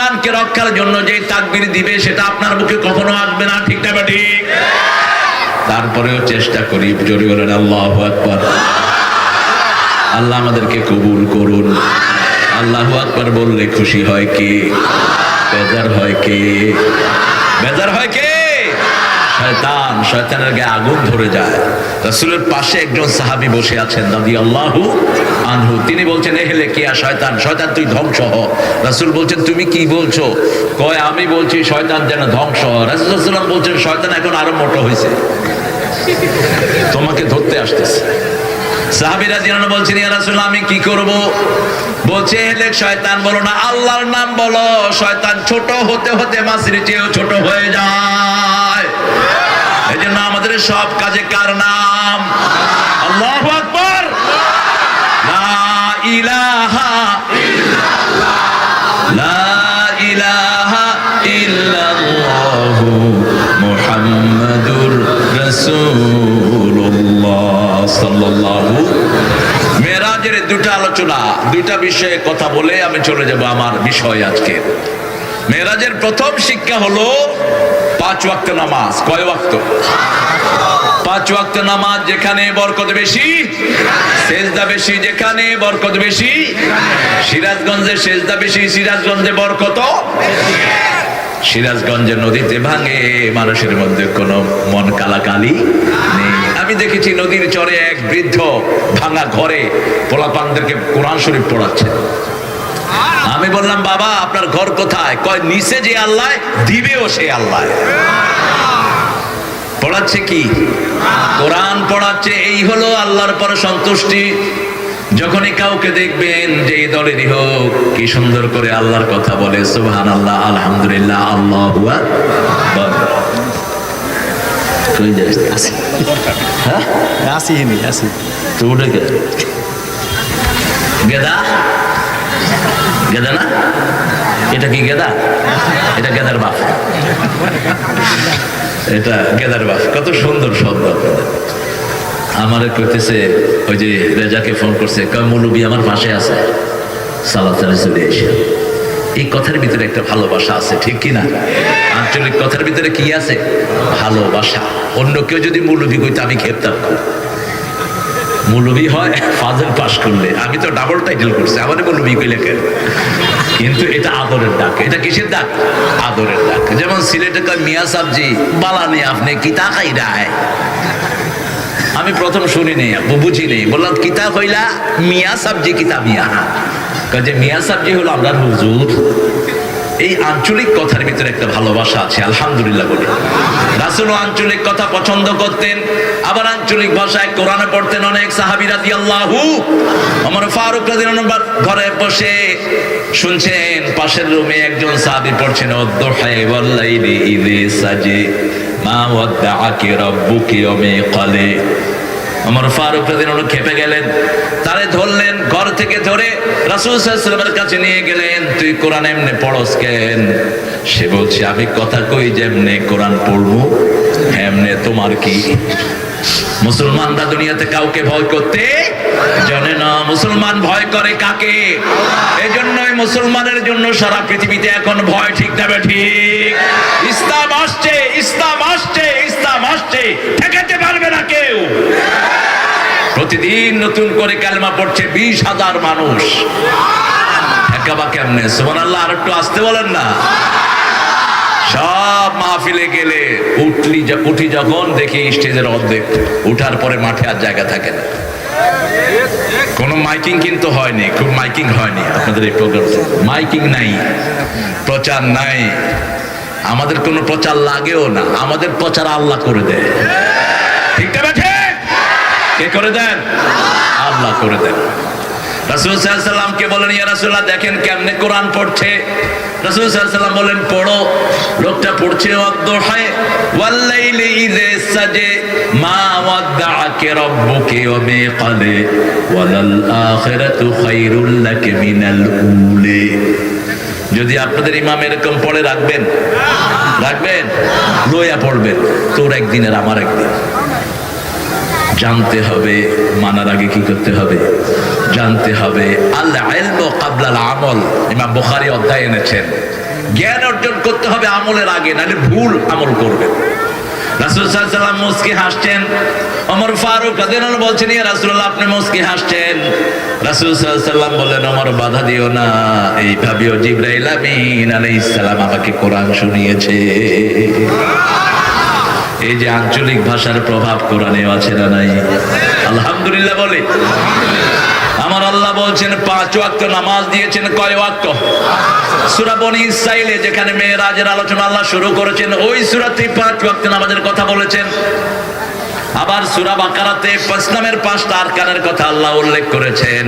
ইমানকে রক্ষার জন্য যে তাকবীর দিবে সেটা আপনার মুখে কখনো আসবে না, ঠিক না ঠিক? তারপরেও চেষ্টা করি, জোরে বলেন আল্লাহু আকবার। আল্লাহ আমাদেরকে কবুল করুন। আল্লাহু আকবার বললে খুশি হয় কে? বেজার হয় কে? বেজার হয় কে? শয়তান। শয়তানের গায়ে আগুন ধরে যায়। রাসূলের পাশে একজন সাহাবী বসে আছেন রাদিয়াল্লাহু আনহু। তিনি বলছেন, এহেলে কিয়া শয়তান, শয়তান তুই ধ্বংস হ। রাসূল বলছেন, তুমি কি বলছো? কয়, আমি বলছি শয়তান যেন ধ্বংস হয়। রাসূল সাল্লাল্লাহু আলাইহি ওয়াসাল্লাম বলছেন, শয়তান এখন আরো মোটা হয়েছে, তোমাকে ধরতে আসতেছে। সাহাবীরা জিজ্ঞাসা বলছেন, ইয়া রাসূলুল্লাহ আমি কি করব? বলছে, এহেলে শয়তান বলো না, আল্লাহর নাম বলো। শয়তান ছোট হতে হতে মাছির চেয়েও ছোট হয়ে যায়। এই জন্য আমাদের সব কাজে কার নাম? আল্লাহু আকবার। লা ইলাহা ইল্লাল্লাহ, লা ইলাহা ইল্লাল্লাহু মুহাম্মাদুর রাসূলুল্লাহ সাল্লাল্লাহু। মেরাজের দুটা আলোচনা, দুইটা বিষয়ে কথা বলে আমি চলে যাব আমার বিষয় আজকে। মেরাজের প্রথম শিক্ষা হলো 5 ওয়াক্ত নামাজ। কয় ওয়াক্ত? 5 ওয়াক্ত নামাজ। যেখানে বরকত বেশি, সেজদা বেশি। যেখানে বরকত বেশি, সিরাজগঞ্জে সেজদা বেশি, সিরাজগঞ্জে বরকত। সিরাজগঞ্জের নদীতে ভাঙে, মানুষের মধ্যে কোনো মন কালাকালি নেই। আমি দেখেছি নদীর চরে এক বৃদ্ধ ভাঙা ঘরে পোলাপানদেরকে কোরআন শরীফ পড়াচ্ছে। আমি বললাম, বাবা আপনার ঘর কোথায়? কয়, নিচে যে আল্লাহ দিবেও সে আল্লাহ। পড়াচ্ছে কি? কোরআন পড়াচ্ছে। এই হলো আল্লাহর পর সন্তুষ্টি। যখনই কাউকে দেখবেন যে দলেরই হোক, কি সুন্দর করে আল্লাহর কথা বলে, সুবহানাল্লাহ, আলহামদুলিল্লাহ, আল্লাহু আকবার। কই যাস? আসি। হ্যাঁ আসি নি আসি। তো উঠে গে গেদা, গেদা না? এটা কি গেদা? এটা গেদার বাপ। এটা গেদার বাপ। কত সুন্দর শব্দ। আমারে কইতেছে, ওই যে রেজাকে ফোন করছে, কয় মৌলবী আমার পাশে আছে, সালাত চলে এসে। এই কথার ভিতরে একটা ভালোবাসা আছে, ঠিক কিনা? আঞ্চলিক কথার ভিতরে কি আছে? ভালোবাসা। অন্য কেউ যদি মৌলবী কইতে আমি খেপতাম। মৌলবী হয় ফাজিল পাস করলে, আমি তো ডাবল টাইটেল করছি, আমাদের মৌলবী কইলে কেন? কিন্তু এটা আদরের ডাক। এটা কিসের ডাক? আদরের ডাক। যেমন সিলেটে কয় মিয়া সাবজি, বালানি আপনি কি তাকাই রায়। আমি প্রথম শুনি নেই, বুঝি নেই। বললাম কিতাব হইলা মিয়া সাবজি, কিতাব মিয়া। কাজে মিয়া সাবজি হলো আপনার হুজুর। এই আঞ্চলিক কথার ভিতরে একটা ভালোবাসা আছে, আলহামদুলিল্লাহ বলে। রাসূল আঞ্চলিক কথা পছন্দ করতেন, আবার আঞ্চলিক ভাষায় কোরআন পড়তেন। অনেক সাহাবী রাদিয়াল্লাহু, ওমর ফারুক রাদিয়াল্লাহু ঘরে বসে শুনছেন, পাশের রুমে একজন সাহাবী পড়ছেন, ওয়াদ-দুহা ওয়াল-লাইলি ইযা সাজা মা ওয়াদ্দাআকি রাব্বুকি ওয়া মা ক্বালা। ওমর ফারুক রাদিয়াল্লাহু খেপে গেলেন, তারে ধরলেন, ঘর থেকে ধরে রাসূল সাল্লাল্লাহু আলাইহি ওয়াসাল্লামের কাছে নিয়ে গেলেন। তুই কোরআন এমনে পড়স কেন? সে বলছে, আমি কথা কই যেমনে কোরআন পড়বো এমনে। তোমার কি? মুসলমানরা দুনিয়াতে কাউকে ভয় করতে জানে না। মুসলমান ভয় করে কাকে? এজন্যই মুসলমানের জন্য সারা পৃথিবীতে এখন ভয়, ঠিক না ঠিক? ইসলাম আসছে, ইসলাম আসছে, ইসলাম আসছে, ঠেকাতে পারবে না কেউ। প্রতিদিন নতুন করে কালেমা পড়ছে 20,000 মানুষ। একাবা কেমনে? সুবহানাল্লাহ। আর একটু আসতে বলেন না। সব মাহফিলে গেলে উঠি যখন দেখি স্টেজের অর্ধেক, উঠার পরে মাঠে আর জায়গা থাকে না। কোনো মাইকিং কিন্তু হয়নি, খুব মাইকিং হয়নি আপনাদের এই প্রোগ্রামে। মাইকিং নাই, প্রচার নাই, আমাদের কোনো প্রচার লাগেও না। আমাদের প্রচার আল্লাহ করে দেয়, ঠিক না? কে করে দেন? আল্লাহ করে দেন। রাসূল সাল্লাল্লাহু আলাইহি ওয়াসাল্লামকে বলেন, ইয়া রাসূলুল্লাহ দেখেন কেমনে কোরআন পড়ছে। রাসূল সাল্লাল্লাহু আলাইহি ওয়াসাল্লাম বলেন, পড়ো। লোকটা পড়ছে, ওয়াদ-দুহা ওয়াল-লাইলি ইযা সাজা মা ওয়াদ্দাআকি রাব্বুকি ওয়া মা ক্বালা ওয়ালাল আখিরাতু খায়রুল লাকি মিনাল উলা। যদি আপনাদের ইমাম এরকম পড়ে রাখবেন, রাখবেন, লইয়া পড়বেন, তোর একদিনের আমার একদিন। জানতে হবে, মানার আগে কি করতে হবে? জানতে হবে। আল ইলমু ক্বাবলাল আমল। ইমাম বুখারী অধ্যায় এনেছেন, জ্ঞান অর্জন করতে হবে আমলের আগে, নাহলে ভুল আমল করবেন। রাসূল সাল্লাল্লাহু আলাইহি ওয়াসাল্লাম মুস্কি হাসছেন। ওমর ফারুক রাদিয়াল্লাহু আনহু বলছেন, ইয়া রাসূলুল্লাহ আপনি মুস্কি হাসছেন। রাসূল সাল্লাল্লাহু আলাইহি ওয়াসাল্লাম বললেন, ওমর বাধা দিও না, এইভাবেও জিবরাইল আমিন আলাইহিস সালাম আমাকে কোরআন শুনিয়েছে। এই যে আঞ্চলিক ভাষার প্রভাব কোরআনে আছে না নাই? আলহামদুলিল্লাহ বলে। আমার আল্লাহ বলছেন 5 ওয়াক্ত নামাজ দিয়েছেন। কয় ওয়াক্ত? সূরা বনী ইসরাঈলে যেখানে মেরাজের আলোচনা আল্লাহ শুরু করেছেন, ওই সূরাতে 5 ওয়াক্ত নামাজের কথা বলেছেন। আবার সূরা বাকারাতে ইসলামের 5টা আরকানের কথা আল্লাহ উল্লেখ করেছেন।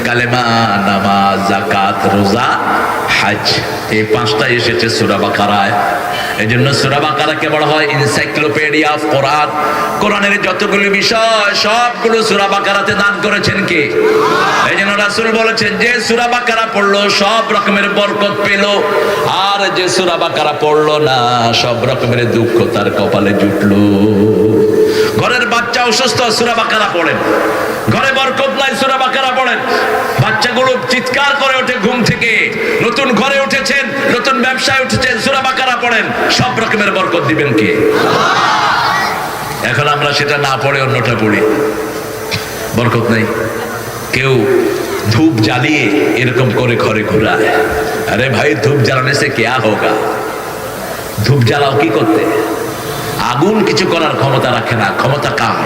কালেমা, নামাজ, যাকাত, রোজা, হজ, এই 5টা এসেছে সূরা বাকারায়। এজন্য সূরা বাকারাকে বলা হয় এনসাইক্লোপিডিয়া অফ কোরআন। কোরআনের যতগুলো বিষয় সবগুলো সূরা বাকারাতে দান করেছেন কে? এইজন্য রাসূল বলেছেন, যে সূরা বাকারা পড়লো সব রকমের বরকত পেল, আর যে সূরা বাকারা পড়লো না সব রকমের দুঃখ তার কপালে জুটলো। ঘরের বাচ্চা অসুস্থ, সূরা বাকারা পড়েন। ঘরে বরকত নাই, সূরা বাকারা পড়েন। বাচ্চাগুলো চিৎকার করে ওঠে ঘুম থেকে, নতুন ঘরে উঠেছেন, নতুন ব্যবসায় উঠেছেন, সূরা বাকারা পড়েন, সব রকমের বরকত দিবেন কে? এখন আমরা সেটা না পড়ে অন্যটা পড়ি, বরকত নেই। কেউ ধূপ জ্বালিয়ে এরকম করে ঘরে ঘুরায়। আরে ভাই, ধূপ জ্বালানে সে কেয়া হোগা? ধূপ জ্বালাও কি করতে? আগুন কিছু করার ক্ষমতা রাখে না, ক্ষমতা কার?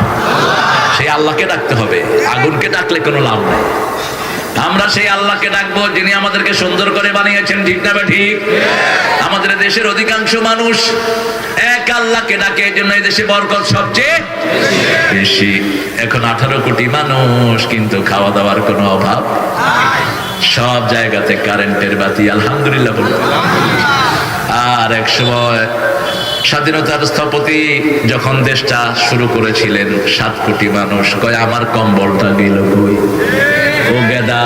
সেই আল্লাহকে ডাকতে হবে। আগুনকে ডাকলে কোনো লাভ নেই। আমরা সেই আল্লাহকে ডাকবো যিনি আমাদেরকে সুন্দর করে বানিয়েছেন, ঠিক না ঠিক? আমাদের দেশের অধিকাংশ মানুষ এক আল্লাহকে ডাকে, এই জন্য এই দেশে বরকত সবচেয়ে বেশি। এখন 18 কোটি মানুষ, কিন্তু খাওয়া দাওয়ার কোনো অভাব। সব জায়গাতে কারেন্টের বাতি, আলহামদুলিল্লাহ বলুন। আর এক সময় স্বাধীনতার স্থপতি যখন দেশটা শুরু করেছিলেন, 7 কোটি মানুষ, কয় আমার কম্বলটা গেল কই? ও গেদা,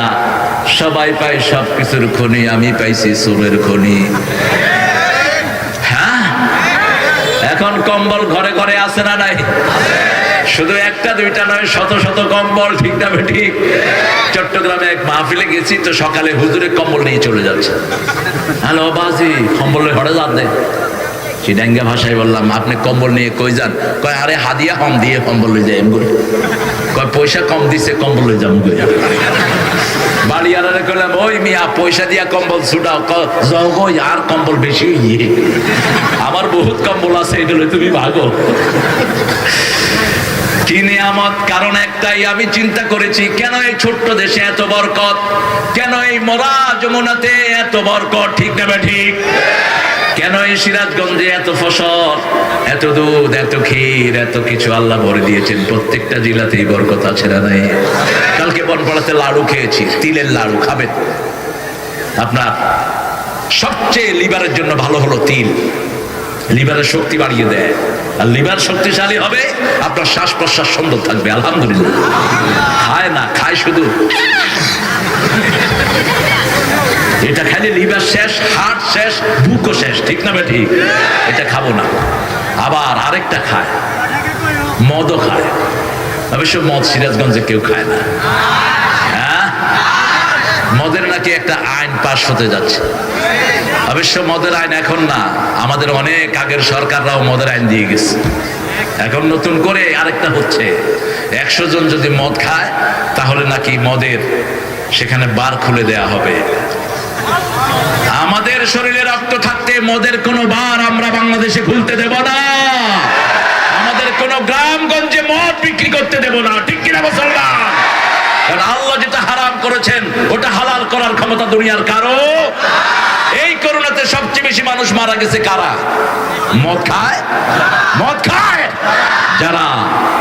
সবাই পায় সবকিছুর খনি, আমি পাইছি চোরের খনি। হ্যাঁ, এখন কম্বল ঘরে ঘরে আছে না নাই? শুধু একটা দুইটা নয়, শত শত কম্বল, ঠিক না ঠিক? চট্টগ্রামে এক মাহফিলে গেছি তো, সকালে হুজুরে কম্বল নিয়ে চলে যাচ্ছে। হ্যালো বাজি, কম্বলের ঘরে যান দে। চিটাঙ্গা ভাষায় বললাম, আপনি কম্বল নিয়ে কই যান? কয় আরে হাদিয়া কম দিয়ে কম্বল লই যাই। কয় পয়সা কম দিছে, কম্বল লই যাবো। বাড়ি আলারে কইলাম, ওই মিয়া পয়সা দিয়া কম্বল ছুটাও। যাও আর কম্বল বেশি হইয়ে, আমার বহুত কম্বল আছে, এটা লই তুমি ভাগো। কি নিয়ামত! কারণ একটাই, আমি চিন্তা করেছি কেন এই ছোট্ট দেশে এত বরকত, কেন এই মরা যমুনাতে এত বরকত, ঠিক না ঠিক? কেন এই সিরাজগঞ্জে এত ফসল, এত দুধ, এত ক্ষীর, এত কিছু আল্লাহ ভরে দিয়েছেন। প্রত্যেকটা জেলাতেই বরকত আছে না নাই? কালকে বনপাড়াতে লাড়ু খেয়েছি, তিলের লাড়ু। খাবেন? আপনার সবচেয়ে লিভারের জন্য ভালো হলো তিল। লিভারের শক্তি বাড়িয়ে দেয়, আর লিভার শক্তিশালী হবে, আপনার শ্বাস প্রশ্বাস সুন্দর থাকবে। আলহামদুলিল্লাহ। খায় না, খায় শুধু। এটা খাইলে লিভার শেষ, হার্ট শেষ, বুকও শেষ, ঠিক না ঠিক? এটা খাবো না। আবার আরেকটা খায়, মদও খায়। অবশ্য মদ সিরাজগঞ্জে কেউ খায় না। হ্যাঁ, মদের নাকি একটা আইন পাশ হতে যাচ্ছে। অবশ্য মদের আইন এখন না, আমাদের অনেক আগের সরকাররাও মদের আইন দিয়ে গেছে। এখন নতুন করে আরেকটা হচ্ছে, 100 জন যদি মদ খায় তাহলে নাকি মদের সেখানে বার খুলে দেয়া হবে। আমাদের শরীরে রক্ত থাকতে মদের কোনো বার আমরা বাংলাদেশে খুলতে দেব না। আমাদের কোনো গ্রামগঞ্জে মদ বিক্রি করতে দেব না, ঠিক কিনা মুসলমান? কারণ আল্লাহ যেটা হারাম করেছেন ওটা হালাল করার ক্ষমতা দুনিয়ার কারো। এই করোনাতে সবচেয়ে বেশি মানুষ মারা গেছে কারা? মদ খায়, মদ খায় যারা।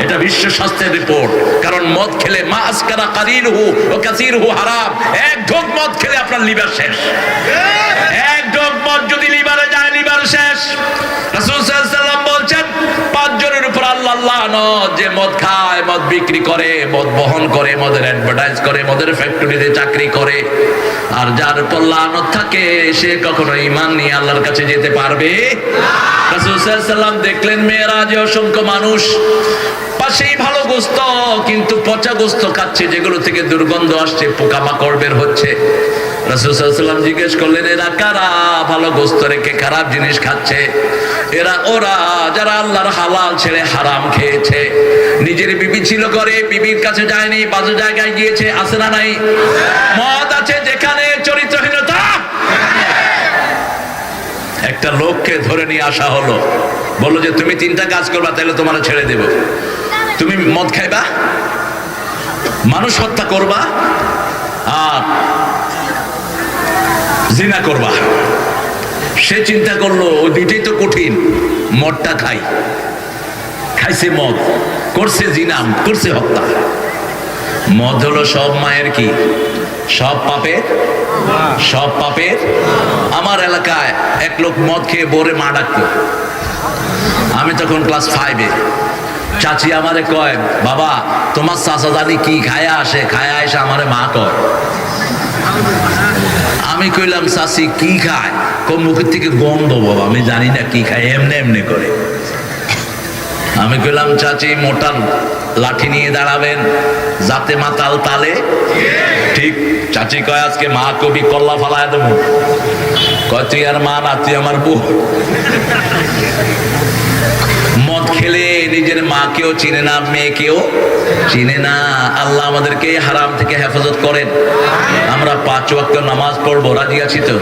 এটা বিশ্ব স্বাস্থ্যের রিপোর্ট। কারণ মদ খেলে মা আসকারা কালিলহু ওয়া কাসীরহু হারাম। এক ঢোক মদ খেলে আপনার লিভার শেষ। এক ঢোক মদ যদি লিভারে যায়, লিভার শেষ। রাসূল সাল্লাল্লাহু আলাইহি ওয়াসাল্লাম বলছেন, 5 জনের উপর আল্লাহ লানত, যে মদ খায়, মদ বিক্রি করে, মদ বহন করে, মদের অ্যাডভার্টাইজ করে, মদের ফ্যাক্টরিতে চাকরি করে। আর যার উপর লানত থাকে সে কখনো ঈমান নিয়ে আল্লাহর কাছে যেতে পারবে না। রাসূল সাল্লাল্লাহু আলাইহি ওয়াসাল্লাম দেখলেন মেরাজে অসংখ্য মানুষ, পাশেই ভালো গোস্ত কিন্তু পচা গোস্ত খাচ্ছে, যেগুলো থেকে দুর্গন্ধ আসছে, পোকামাকড় বের হচ্ছে। রাসূল সাল্লাল্লাহু আলাইহি ওয়াসাল্লাম জিজ্ঞেস করলেন, এরা কারা ভালো গোশত রেখে খারাপ জিনিস খাচ্ছে? ওরা যারা আল্লাহর হালাল ছেড়ে হারাম খেয়েছে। নিজের বিবি ছিল ঘরে, বিবির কাছে যায়নি, বাজে জায়গায় গিয়েছে, আছে না নাই? মদ আছে যেখানে, চরিত্রহীনতা। একটা লোককে ধরে নিয়ে আসা হলো, বললো যে তুমি 3টা কাজ করবা, তাহলে তোমার ছেড়ে দেব। তুমি মদ খাইবা, মানুষ হত্যা করবা, আর জিনা করবা। সে চিন্তা করলো ওই দুইটাই তো কঠিন, মদটা খাইছে মদ, করছে জিনা, করছে হত্যা। মদ হলো সব মায়ের কি, সব পাপের। আমার এলাকায় এক লোক মদ খেয়ে বোরে মা ডাকতো। আমি তখন ক্লাস 5-এ। চাচি আমারে কয়, বাবা তোমার চাচা জানি কি খায়া এসে আমারে মা কয়। আমি কইলাম, চাচি কি খায়? মুখের থেকে গন্ধ বাবা, আমি জানি না কি খায়, এমনি করে। আমি কইলাম, চাচি মোটা লাঠি নিয়ে দাঁড়াবেন যাতে মাতাল তালে ঠিক। চাচি কয়, আজকে মা কবি কল্লা ফালায় দেবো। কয়, তুই আর মা না, তুই আমার বউ। মদ খেলে নিজের মাকেও চিনে না, মেয়েকেও চিনে না। আল্লাহ আমাদেরকে হারাম থেকে হেফাজত করেন। আমরা 5 ওয়াক্ত নামাজ পড়বো, রাজি আছি তো?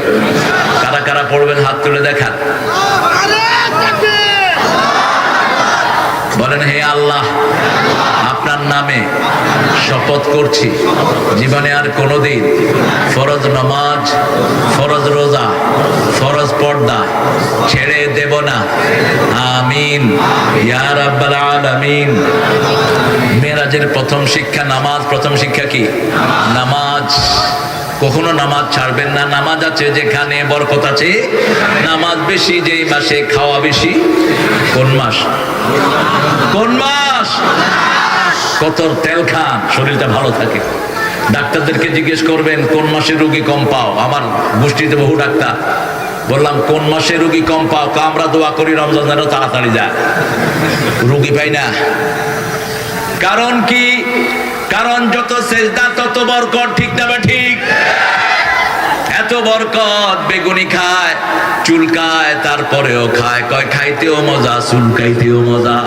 কারা কারা পড়বেন হাত তুলে দেখান। বলেন, হে আল্লাহ, আপনার নামে শপথ করছি জীবনে আর কোনোদিন ফরজ নামাজ, ফরজ রোজা, ফরজ পর্দা ছেড়ে দেব না। আমিন ইয়া রাব্বাল আলামিন। মেরাজের প্রথম শিক্ষা নামাজ। প্রথম শিক্ষা কি? নামাজ। কখনো নামাজ ছাড়বেন না। নামাজ আছে যেখানে বরকত আছে। নামাজ বেশি যেই মাসে, খাওয়া বেশি। কোন মাস? কত তেল খান, শরীরটা ভালো থাকে। ডাক্তারদেরকে জিজ্ঞেস করবেন কোন মাসে রোগী কম পাও। আমার গোষ্ঠীতে বহু ডাক্তার, বললাম কোন মাসে রোগী কম পাও? আমরা দোয়া করি রমজান যেন তাড়াতাড়ি যায়, রোগী পাই না। কারণ কি? কারণ যত সেজদা তত বরকত, ঠিক না ঠিক? এত বরকত, বেগুনি খায়, চুলকায়, তারপরেও খায়। কয় খাইতেও মজা, চুলকাইতেও মজা।